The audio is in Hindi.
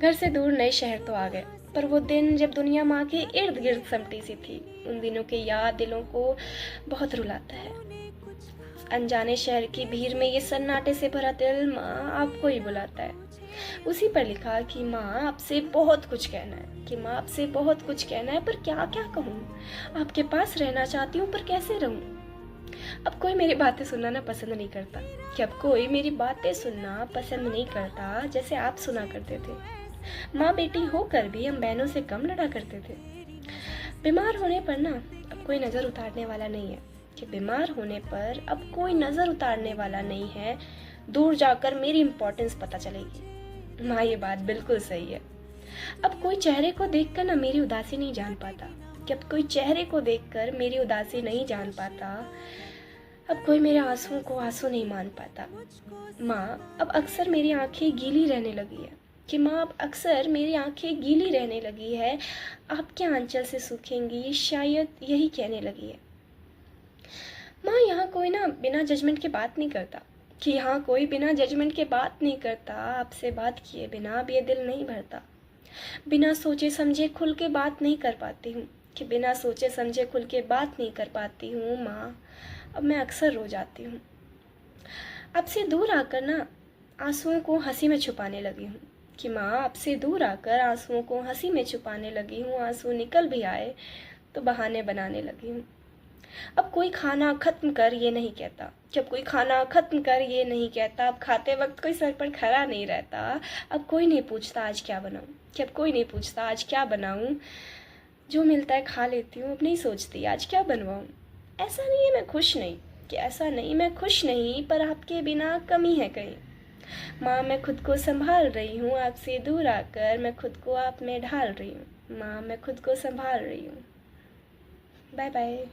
घर से दूर नए शहर तो आ गए, पर वो दिन जब दुनिया माँ के इर्द गिर्द समटी सी थी, उन दिनों की याद दिलों को बहुत रुलाता है। अनजाने शहर की भीड़ में ये सन्नाटे से भरा दिल माँ आपको ही बुलाता है। उसी पर लिखा कि माँ आपसे बहुत कुछ कहना है, कि माँ आपसे बहुत कुछ कहना है, पर क्या क्या कहूँ। आपके पास रहना चाहती हूँ, पर कैसे रहूँ। अब कोई मेरी बातें सुनना ना पसंद नहीं करता, कि अब कोई मेरी बातें सुनना पसंद नहीं करता जैसे आप सुना करते थे। माँ बेटी होकर भी हम बहनों से कम लड़ा करते थे। बीमार होने पर ना अब कोई नज़र उतारने वाला नहीं है, कि बीमार होने पर अब कोई नज़र उतारने वाला नहीं है। दूर जाकर मेरी इम्पोर्टेंस पता चलेगी। माँ ये बात बिल्कुल सही है। अब कोई चेहरे को देखकर ना मेरी उदासी नहीं जान पाता, कि अब कोई चेहरे को देखकर मेरी उदासी नहीं जान पाता। अब कोई मेरे आंसुओं को आंसू नहीं मान पाता। माँ अब अक्सर मेरी आंखें गीली रहने लगी है, कि माँ अब अक्सर मेरी आंखें गीली रहने लगी है। आपके आंचल से सूखेंगी, शायद यही कहने लगी है। माँ यहाँ कोई ना बिना जजमेंट के बात नहीं करता, कि यहाँ कोई बिना जजमेंट के बात नहीं करता। आपसे बात किए बिना अब ये दिल नहीं भरता। बिना सोचे समझे खुल के बात नहीं कर पाती हूँ, कि बिना सोचे समझे खुल के बात नहीं कर पाती हूँ। माँ अब मैं अक्सर रो जाती हूँ। आपसे दूर आकर ना आंसुओं को हंसी में छुपाने लगी हूँ, कि माँ आपसे दूर आकर आंसुओं को हंसी में छुपाने लगी हूँ। आंसू निकल भी आए तो बहाने बनाने लगी हूँ। अब कोई खाना खत्म कर ये नहीं कहता, कि अब कोई खाना खत्म कर ये नहीं कहता। अब खाते वक्त कोई सर पर खड़ा नहीं रहता। अब कोई नहीं पूछता आज क्या बनाऊँ, कि अब कोई नहीं पूछता आज क्या बनाऊँ। जो मिलता है खा लेती हूँ, अब नहीं सोचती आज क्या बनवाऊँ। ऐसा नहीं है मैं खुश नहीं, कि ऐसा नहीं मैं खुश नहीं, पर आपके बिना कमी है कहीं। माँ मैं खुद को संभाल रही हूँ, आपसे दूर आकर मैं खुद को आप में ढाल रही हूँ। माँ मैं खुद को संभाल रही हूँ। Bye bye.